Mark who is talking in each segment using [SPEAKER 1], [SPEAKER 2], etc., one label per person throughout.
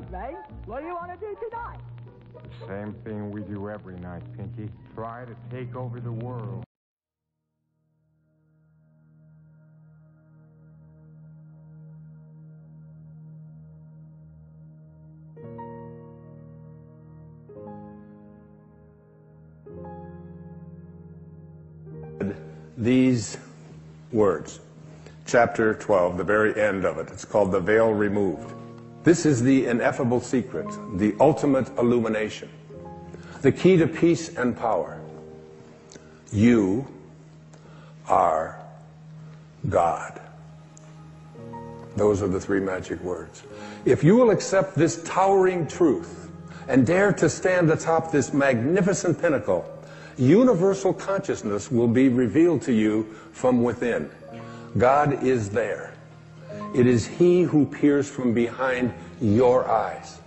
[SPEAKER 1] evening. What do you want to do tonight?
[SPEAKER 2] The same thing we do every night, Pinky. Try to take over the world.
[SPEAKER 3] These words, chapter 12, the very end of it. It's called The Veil Removed. This is the ineffable secret, the ultimate illumination, the key to peace and power. You are God. Those are the three magic words. If you will accept this towering truth and dare to stand atop this magnificent pinnacle, universal consciousness will be revealed to you from within. God is there. It is He who peers from behind your eyes,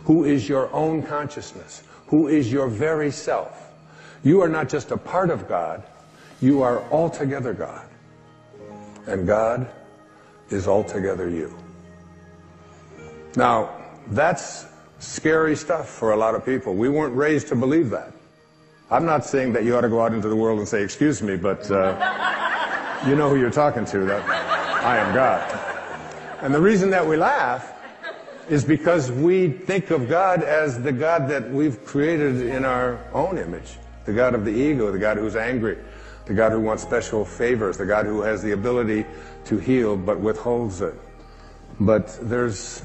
[SPEAKER 3] who is your own consciousness, who is your very self. You are not just a part of God, you are altogether God. And God is altogether you. Now, that's scary stuff for a lot of people. We weren't raised to believe that. I'm not saying that you ought to go out into the world and say, excuse me, but you know who you're talking to, that I am God. And the reason that we laugh is because we think of God as the God that we've created in our own image. The God of the ego, the God who's angry, the God who wants special favors, the God who has the ability to heal but withholds it. But there's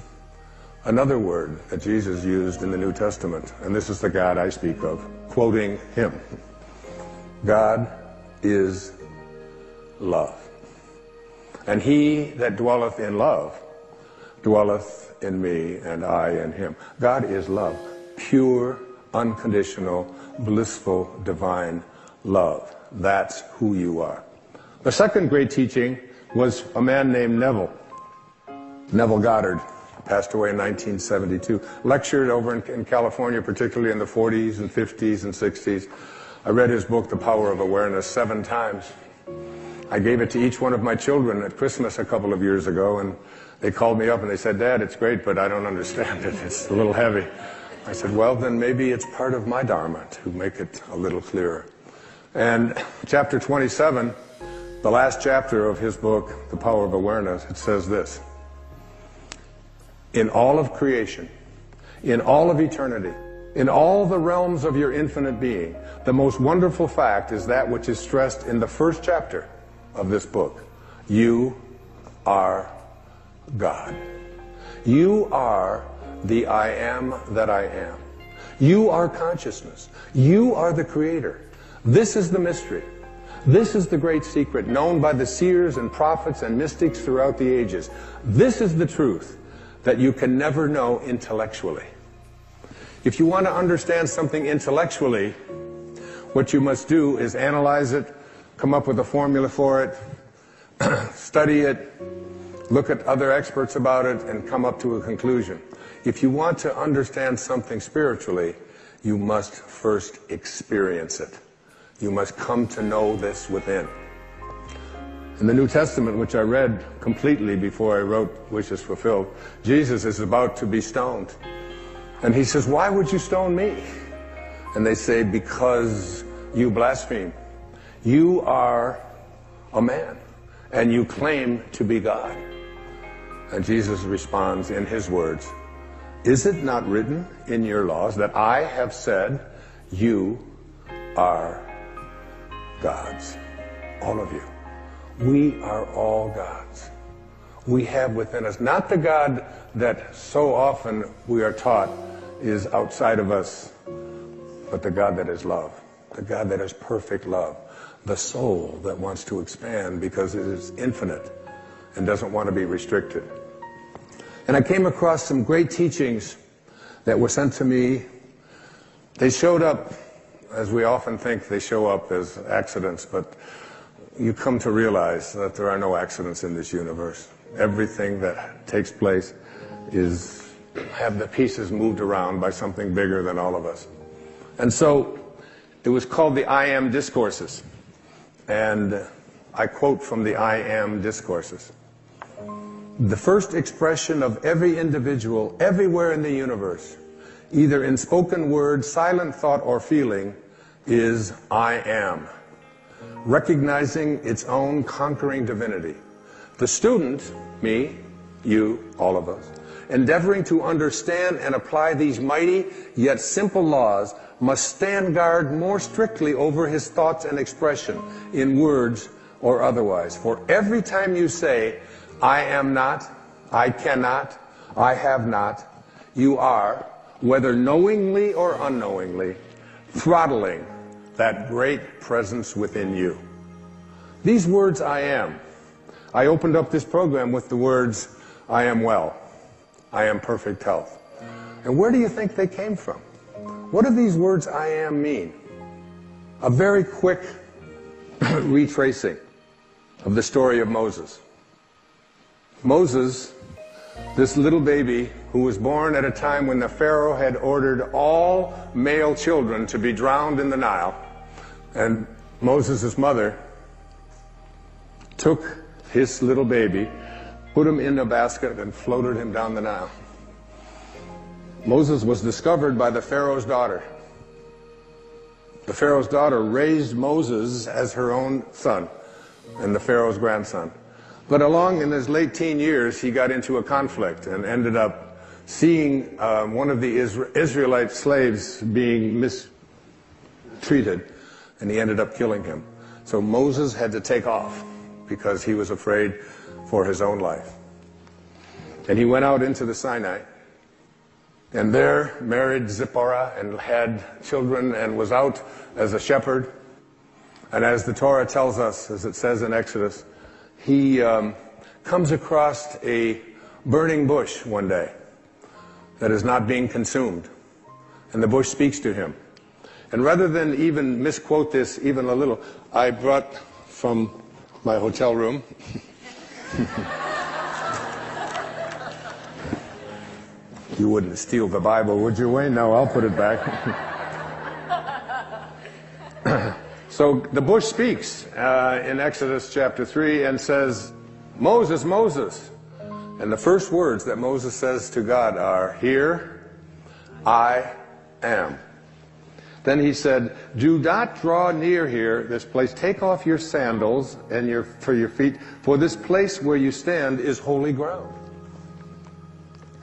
[SPEAKER 3] another word that Jesus used in the New Testament, and this is the God I speak of, quoting Him. God is love. And he that dwelleth in love dwelleth in me, and I in him. God is love. Pure, unconditional, blissful, divine love. That's who you are. The second great teaching was a man named Neville Goddard. Passed away in 1972. Lectured over in California, particularly in the 40s and 50s and 60s. I read his book, The Power of Awareness, 7 times. I gave it to each one of my children at Christmas a couple of years ago, and they called me up and they said, Dad, it's great, but I don't understand it. It's a little heavy. I said, well, then maybe it's part of my dharma to make it a little clearer. And chapter 27, the last chapter of his book, The Power of Awareness, it says this: in all of creation, in all of eternity, in all the realms of your infinite being, the most wonderful fact is that which is stressed in the first chapter of this book. You are God. You are the I am that I am. You are consciousness. You are the creator. This is the mystery. This is the great secret known by the seers and prophets and mystics throughout the ages. This is the truth that you can never know intellectually. If you want to understand something intellectually, what you must do is analyze it, come up with a formula for it, study it, look at other experts about it, and come up to a conclusion. If you want to understand something spiritually, you must first experience it. You must come to know this within. In the New Testament, which I read completely before I wrote Wishes Fulfilled, Jesus is about to be stoned. And he says, why would you stone me? And they say, because you blaspheme. You are a man, and you claim to be God. And Jesus responds in his words, is it not written in your laws that I have said you are gods? All of you. We are all gods. We have within us, not the God that so often we are taught is outside of us, but the God that is love, the God that is perfect love, the soul that wants to expand because it is infinite and doesn't want to be restricted. And I came across some great teachings that were sent to me. They showed up, as we often think they show up as accidents, but you come to realize that there are no accidents in this universe. Everything that takes place have the pieces moved around by something bigger than all of us. And so it was called the I Am Discourses. And I quote from the I Am Discourses. The first expression of every individual everywhere in the universe, either in spoken word, silent thought, or feeling, is I am, recognizing its own conquering divinity. The student, me, you, all of us, endeavoring to understand and apply these mighty yet simple laws, must stand guard more strictly over his thoughts and expression, in words or otherwise. For every time you say, I am not, I cannot, I have not, you are, whether knowingly or unknowingly, throttling that great presence within you. These words, I am. I opened up this program with the words, I am well, I am perfect health. And where do you think they came from? What do these words, I am, mean? A very quick retracing of the story of Moses. Moses, this little baby who was born at a time when the Pharaoh had ordered all male children to be drowned in the Nile, and Moses' mother took his little baby, put him in a basket, and floated him down the Nile. Moses was discovered by the Pharaoh's daughter. The Pharaoh's daughter raised Moses as her own son and the Pharaoh's grandson. But along in his late teen years, he got into a conflict and ended up seeing one of the Israelite slaves being mistreated, and he ended up killing him. So Moses had to take off because he was afraid for his own life. And he went out into the Sinai, and there married Zipporah and had children and was out as a shepherd. And as the Torah tells us, as it says in Exodus, he comes across a burning bush one day that is not being consumed. And the bush speaks to him. And rather than even misquote this even a little, I brought from my hotel room You wouldn't steal the Bible, would you, Wayne? No, I'll put it back. So the bush speaks in Exodus chapter 3 and says, Moses, Moses. And the first words that Moses says to God are, Here I am. Then he said, Do not draw near here, this place. Take off your sandals and for your feet, for this place where you stand is holy ground.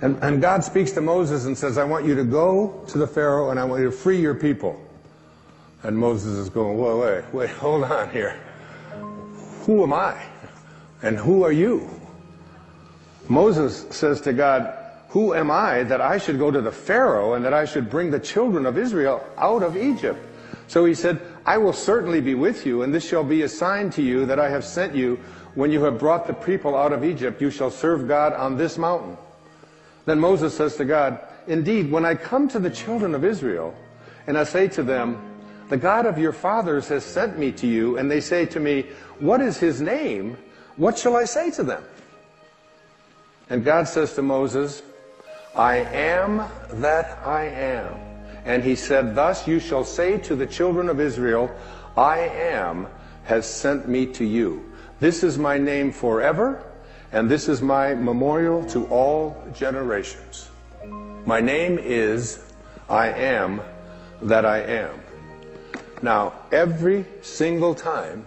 [SPEAKER 3] And God speaks to Moses and says, I want you to go to the Pharaoh and I want you to free your people. And Moses is going, wait, hold on here. Who am I? And who are you? Moses says to God, who am I that I should go to the Pharaoh and that I should bring the children of Israel out of Egypt? So he said, I will certainly be with you, and this shall be a sign to you that I have sent you. When you have brought the people out of Egypt, you shall serve God on this mountain. Then Moses says to God, Indeed, when I come to the children of Israel, and I say to them, The God of your fathers has sent me to you, and they say to me, What is his name? What shall I say to them? And God says to Moses, I am that I am. And he said, Thus you shall say to the children of Israel, I am has sent me to you. This is my name forever, and this is my memorial to all generations. My name is I am that I am. Now, every single time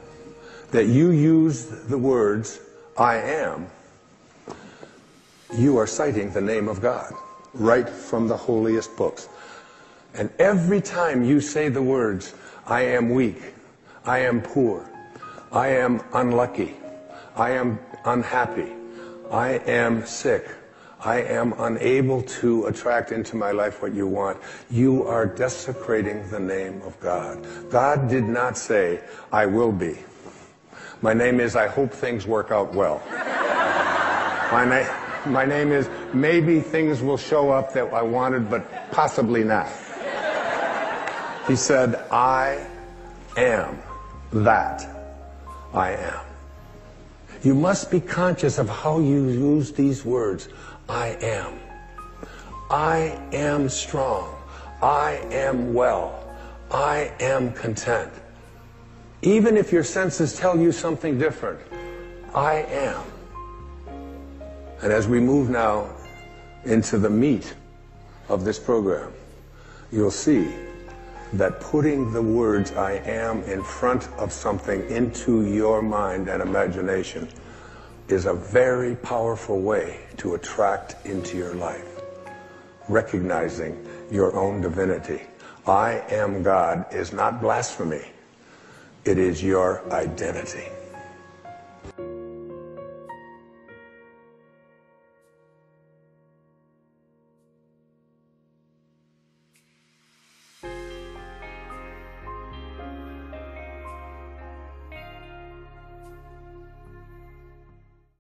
[SPEAKER 3] that you use the words I am, you are citing the name of God right from the holiest books. And every time you say the words, I am weak, I am poor, I am unlucky, I am unhappy, I am sick, I am unable to attract into my life what you want, you are desecrating the name of God. God did not say, I will be. My name is, I hope things work out well. My name is, maybe things will show up that I wanted, but possibly not. He said, I am that I am. You must be conscious of how you use these words. I am. I am strong. I am well. I am content. Even if your senses tell you something different, I am. And as we move now into the meat of this program, you'll see that putting the words "I am" in front of something into your mind and imagination is a very powerful way to attract into your life, recognizing your own divinity. "I am God" is not blasphemy. It is your identity.